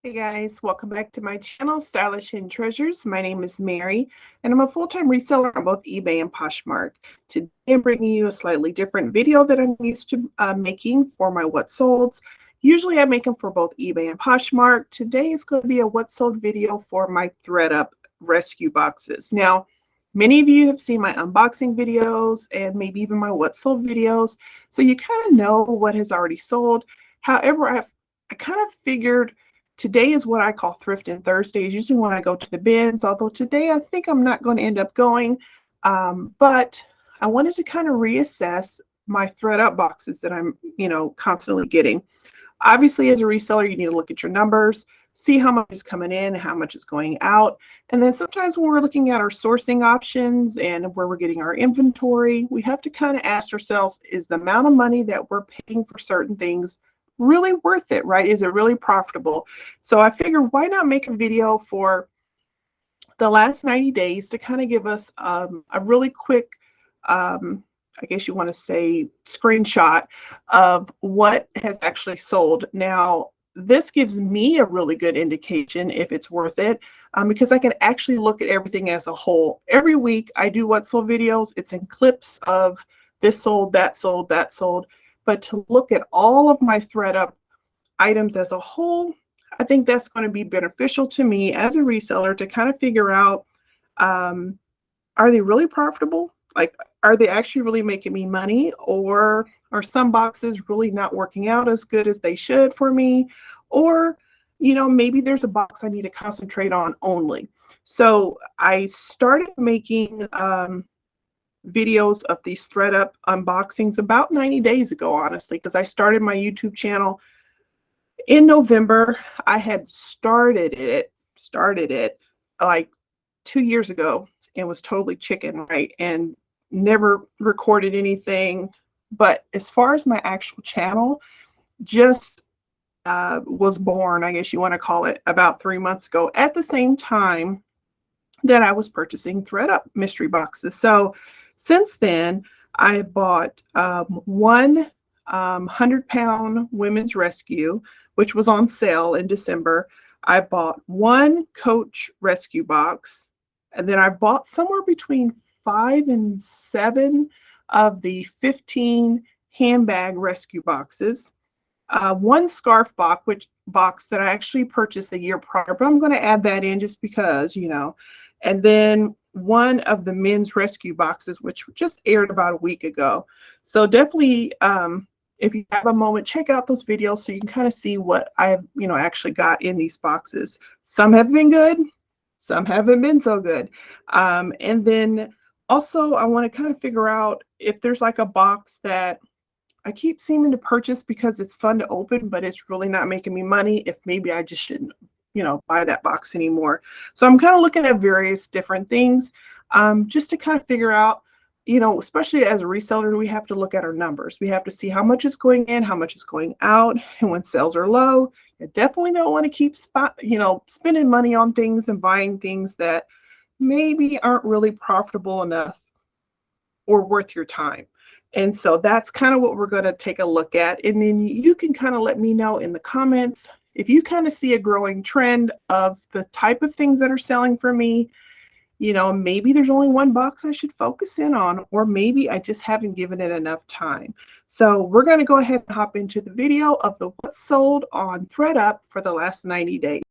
Hey guys, welcome back to my channel, Stylish Hidden Treasures. My name is Mary, and I'm a full-time reseller on both eBay and Poshmark. Today I'm bringing you a slightly different video that I'm used to making for my What Solds. Usually I make them for both eBay and Poshmark. Today is going to be a What Sold video for my ThreadUp rescue boxes. Now, many of you have seen my unboxing videos and maybe even my What Sold videos, so you kind of know what has already sold. However, I kind of figured today is what I call Thrifting Thursdays, usually when I go to the bins, although today I think I'm not going to end up going. But I wanted to kind of reassess my ThreadUp boxes that I'm, constantly getting. Obviously, as a reseller, you need to look at your numbers, see how much is coming in, how much is going out. And then sometimes when we're looking at our sourcing options and where we're getting our inventory, we have to kind of ask ourselves, is the amount of money that we're paying for certain things really worth it, right? Is it really profitable? So I figured, why not make a video for the last 90 days to kind of give us a really quick, I guess you want to say, screenshot of what has actually sold. Now, this gives me a really good indication if it's worth it, because I can actually look at everything as a whole. Every week I do What Sold videos. It's in clips of this sold, that sold, that sold. But to look at all of my ThreadUp items as a whole, I think that's going to be beneficial to me as a reseller to kind of figure out, are they really profitable? Like, are they actually really making me money? Or are some boxes really not working out as good as they should for me? Or, maybe there's a box I need to concentrate on only. So I started making videos of these ThreadUp unboxings about 90 days ago, honestly, because I started my YouTube channel in November. I had started it like 2 years ago and was totally chicken, right? And never recorded anything. But as far as my actual channel, just was born, I guess you want to call it, about 3 months ago, at the same time that I was purchasing ThreadUp mystery boxes. So since then, I bought one 100-pound women's rescue, which was on sale in December. I bought one Coach rescue box, and then I bought somewhere between 5 and 7 of the 15 handbag rescue boxes. One scarf box that I actually purchased a year prior, but I'm going to add that in just because, and then one of the men's rescue boxes, which just aired about a week ago. So definitely, if you have a moment, check out those videos so you can kind of see what I've, actually got in these boxes. Some have been good, some haven't been so good. And then also I want to kind of figure out if there's like a box that I keep seeming to purchase because it's fun to open, but it's really not making me money, if maybe I just shouldn't, buy that box anymore. So I'm kind of looking at various different things, just to kind of figure out, especially as a reseller, we have to look at our numbers. We have to see how much is going in, how much is going out. And when sales are low, you definitely don't want to keep spending money on things and buying things that maybe aren't really profitable enough or worth your time. And so that's kind of what we're going to take a look at. And then you can kind of let me know in the comments if you kind of see a growing trend of the type of things that are selling for me. Maybe there's only one box I should focus in on, or maybe I just haven't given it enough time. So we're going to go ahead and hop into the video of the What Sold on ThreadUp for the last 90 days.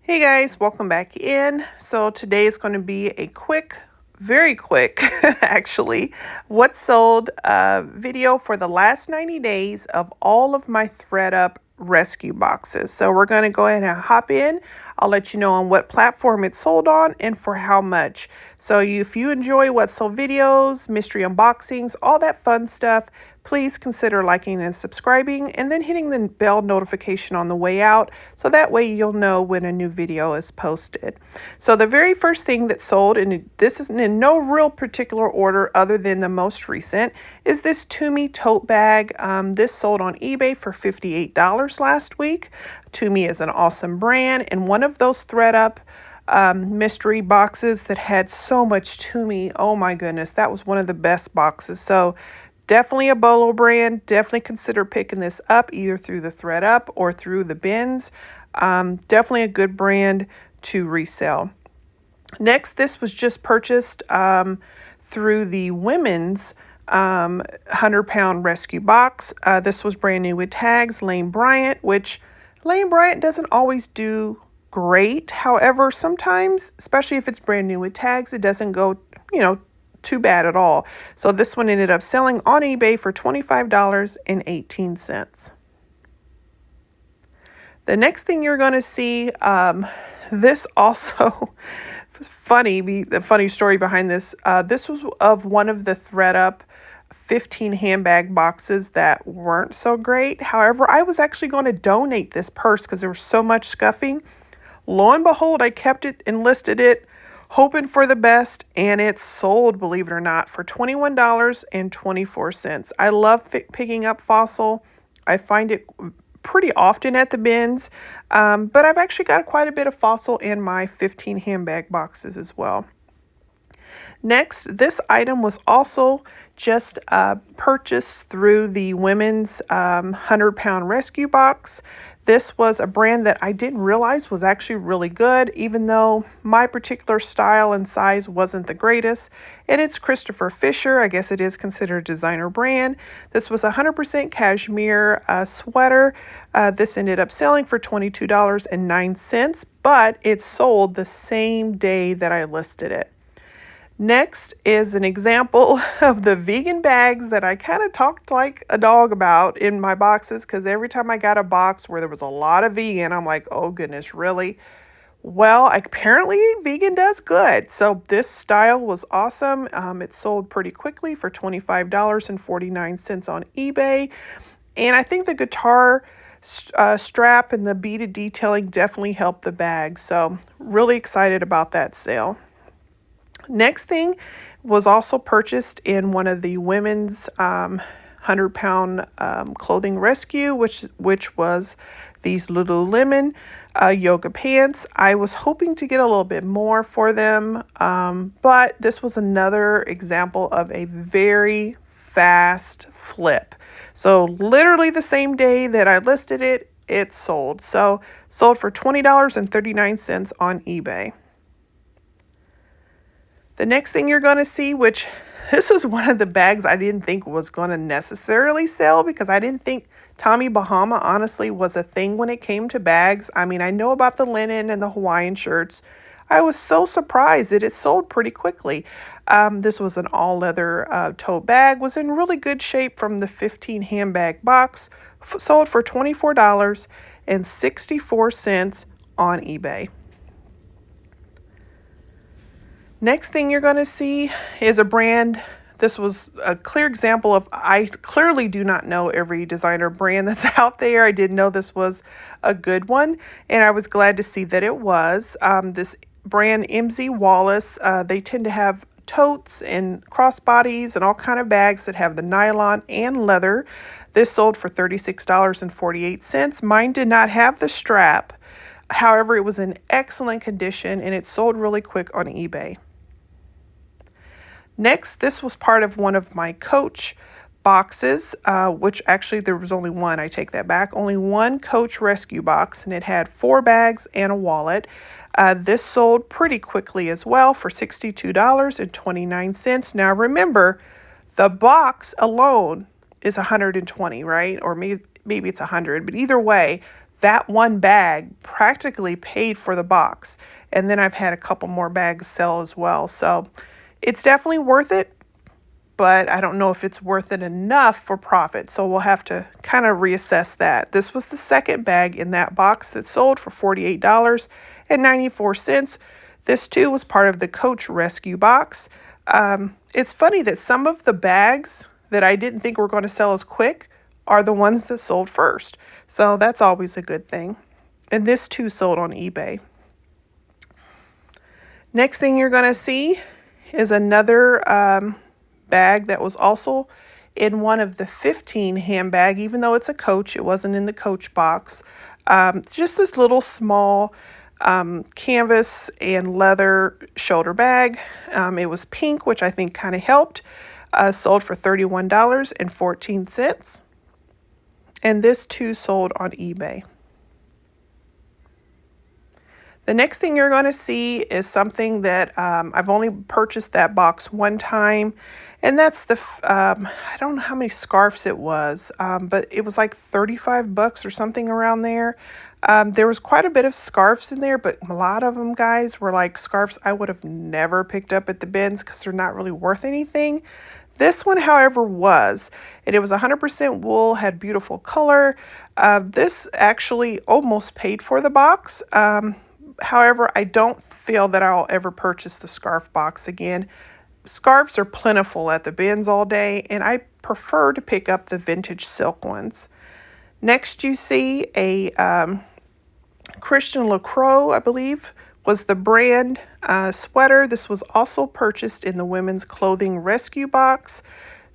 Hey guys, welcome back in. So today is going to be a quick, very quick, actually, What Sold video for the last 90 days of all of my ThreadUp rescue boxes. So we're going to go ahead and hop in. I'll let you know on what platform it's sold on and for how much. So if you enjoy What Sold videos, mystery unboxings, all that fun stuff, please consider liking and subscribing and then hitting the bell notification on the way out so that way you'll know when a new video is posted. So the very first thing that sold, and this is in no real particular order other than the most recent, is this Tumi tote bag. This sold on eBay for $58 last week. Tumi is an awesome brand, and one of those thread-up mystery boxes that had so much Tumi. Oh my goodness, that was one of the best boxes. So definitely a Bolo brand. Definitely consider picking this up either through the thread-up or through the bins. Definitely a good brand to resell. Next, this was just purchased through the women's 100-pound rescue box. This was brand new with tags, Lane Bryant, which Lane Bryant doesn't always do great. However, sometimes, especially if it's brand new with tags, it doesn't go, too bad at all. So this one ended up selling on eBay for $25.18. The next thing you're going to see, this also funny. The funny story behind this. This was of one of the thread-up 15 handbag boxes that weren't so great. However, I was actually going to donate this purse because there was so much scuffing. Lo and behold, I kept it and listed it, hoping for the best, and it sold, believe it or not, for $21.24. I love picking up fossil. I find it pretty often at the bins, but I've actually got quite a bit of fossil in my 15 handbag boxes as well. Next, this item was also just purchased through the women's 100-pound rescue box. This was a brand that I didn't realize was actually really good, even though my particular style and size wasn't the greatest. And it's Christopher Fisher. I guess it is considered a designer brand. This was a 100% cashmere sweater. This ended up selling for $22.09, but it sold the same day that I listed it. Next is an example of the vegan bags that I kind of talked like a dog about in my boxes, because every time I got a box where there was a lot of vegan, I'm like, oh goodness, really? Well, apparently vegan does good. So this style was awesome. It sold pretty quickly for $25.49 on eBay. And I think the guitar strap and the beaded detailing definitely helped the bag. So really excited about that sale. Next thing was also purchased in one of the women's 100-pound clothing rescue, which was these Lululemon yoga pants. I was hoping to get a little bit more for them, but this was another example of a very fast flip. So literally the same day that I listed it, it sold. So sold for $20.39 on eBay. The next thing you're going to see, which this is one of the bags I didn't think was going to necessarily sell, because I didn't think Tommy Bahama honestly was a thing when it came to bags. I mean, I know about the linen and the Hawaiian shirts. I was so surprised that it sold pretty quickly. This was an all leather tote bag, was in really good shape from the 15 handbag box, sold for $24.64 on eBay. Next thing you're going to see is a brand. This was a clear example of, I clearly do not know every designer brand that's out there. I did know this was a good one, and I was glad to see that it was. This brand, MZ Wallace, they tend to have totes and crossbodies and all kind of bags that have the nylon and leather. This sold for $36.48. Mine did not have the strap. However, it was in excellent condition, and it sold really quick on eBay. Next, this was part of one of my Coach boxes, which actually there was only one. I take that back. Only one Coach rescue box, and it had 4 bags and a wallet. This sold pretty quickly as well for $62.29. Now remember, the box alone is $120, right? Or maybe it's $100, but either way, that one bag practically paid for the box. And then I've had a couple more bags sell as well. So it's definitely worth it, but I don't know if it's worth it enough for profit. So we'll have to kind of reassess that. This was the second bag in that box that sold for $48.94. This too was part of the Coach Rescue box. It's funny that some of the bags that I didn't think were going to sell as quick are the ones that sold first. So that's always a good thing. And this too sold on eBay. Next thing you're going to see is another bag that was also in one of the 15 handbag. Even though it's a Coach, it wasn't in the Coach box. Just this little small canvas and leather shoulder bag. It was pink, which I think kind of helped. Sold for $31.14. And this too sold on eBay. The next thing you're going to see is something that I've only purchased that box one time, and that's the, I don't know how many scarves it was, but it was like 35 bucks or something around there. There was quite a bit of scarves in there, but a lot of them, guys, were like scarves I would have never picked up at the bins because they're not really worth anything. This one, however, was, and it was 100% wool, had beautiful color. This actually almost paid for the box. However, I don't feel that I'll ever purchase the scarf box again. Scarves are plentiful at the bins all day, and I prefer to pick up the vintage silk ones. Next, you see a Christian LaCroix, I believe, was the brand sweater. This was also purchased in the women's clothing rescue box.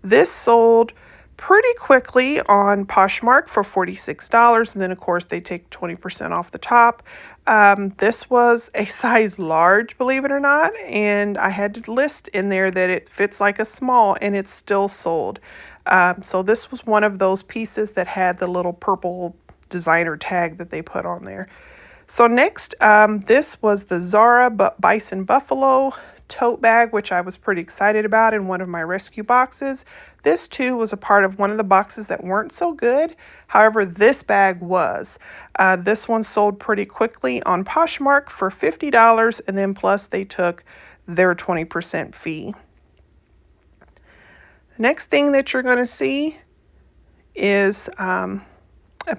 This sold pretty quickly on Poshmark for $46, and then of course they take 20% off the top. This was a size large, believe it or not, and I had to list in there that it fits like a small, and it's still sold. So this was one of those pieces that had the little purple designer tag that they put on there. So next, this was the Zara Bison Buffalo tote bag, which I was pretty excited about in one of my rescue boxes. This too was a part of one of the boxes that weren't so good. However, this bag was. This one sold pretty quickly on Poshmark for $50, and then plus they took their 20% fee. The next thing that you're going to see is a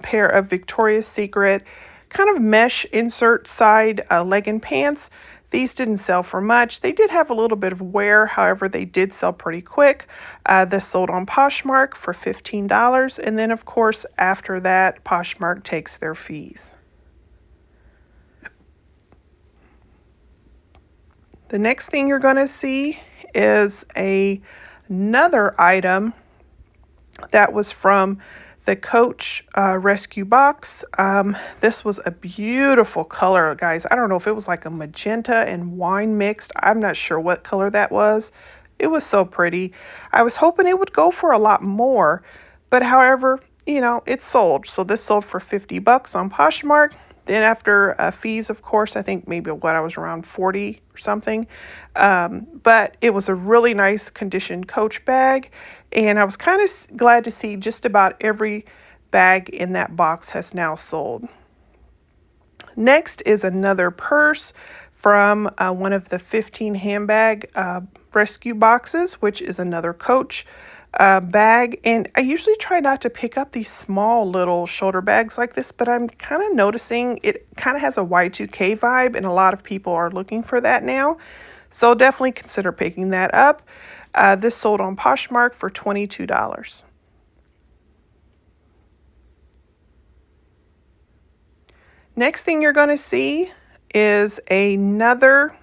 pair of Victoria's Secret kind of mesh insert side legging pants. These didn't sell for much. They did have a little bit of wear, however, they did sell pretty quick. This sold on Poshmark for $15, and then of course after that Poshmark takes their fees. The next thing you're going to see is another item that was from the Coach rescue box. This was a beautiful color, guys. I don't know if it was like a magenta and wine mixed. I'm not sure what color that was. It was so pretty. I was hoping it would go for a lot more, but however, you know, it sold. So this sold for 50 bucks on Poshmark. Then after fees, of course, I think maybe I was around 40 or something. But it was a really nice condition Coach bag. And I was kind of glad to see just about every bag in that box has now sold. Next is another purse from one of the 15 handbag rescue boxes, which is another Coach bag. And I usually try not to pick up these small little shoulder bags like this, but I'm kind of noticing it kind of has a Y2K vibe, and a lot of people are looking for that now. So definitely consider picking that up. This sold on Poshmark for $22. Next thing you're going to see is another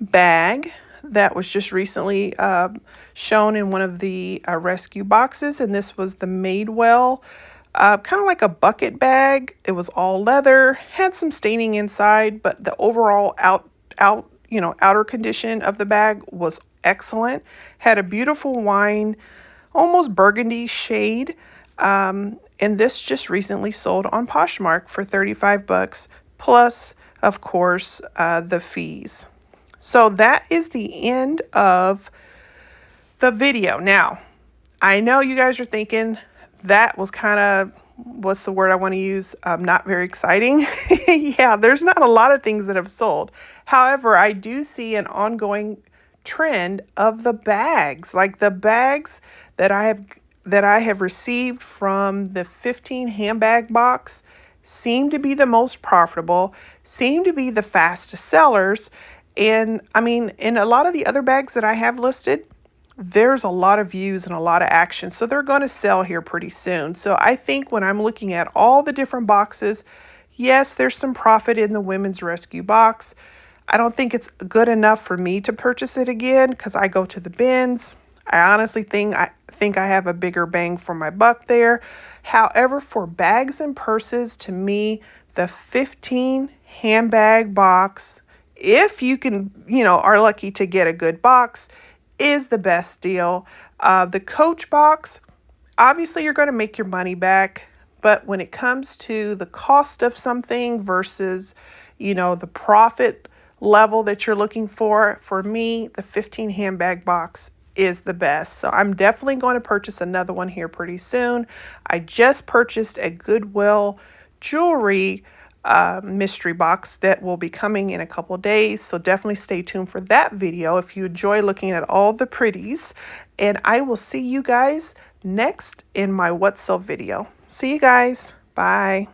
bag that was just recently shown in one of the rescue boxes, and this was the Madewell, kind of like a bucket bag. It was all leather, had some staining inside, but the overall outer condition of the bag was excellent. Had a beautiful wine, almost burgundy shade, and this just recently sold on Poshmark for 35 bucks plus, of course, the fees. So that is the end of the video. Now, I know you guys are thinking that was kind of, what's the word I want to use? Not very exciting. Yeah, there's not a lot of things that have sold. However, I do see an ongoing trend of the bags, like the bags that I have received from the 15 handbag box seem to be the most profitable, seem to be the fastest sellers. And I mean, in a lot of the other bags that I have listed, there's a lot of views and a lot of action. So they're going to sell here pretty soon. So I think when I'm looking at all the different boxes, yes, there's some profit in the women's rescue box. I don't think it's good enough for me to purchase it again because I go to the bins. I honestly think I have a bigger bang for my buck there. However, for bags and purses, to me, the 15 handbag box, if you can, are lucky to get a good box, is the best deal. The Coach box, obviously you're going to make your money back, but when it comes to the cost of something versus, the profit level that you're looking for me, the 15 handbag box is the best. So I'm definitely going to purchase another one here pretty soon. I just purchased a Goodwill jewelry mystery box that will be coming in a couple days. So definitely stay tuned for that video if you enjoy looking at all the pretties. And I will see you guys next in my What's So video. See you guys. Bye.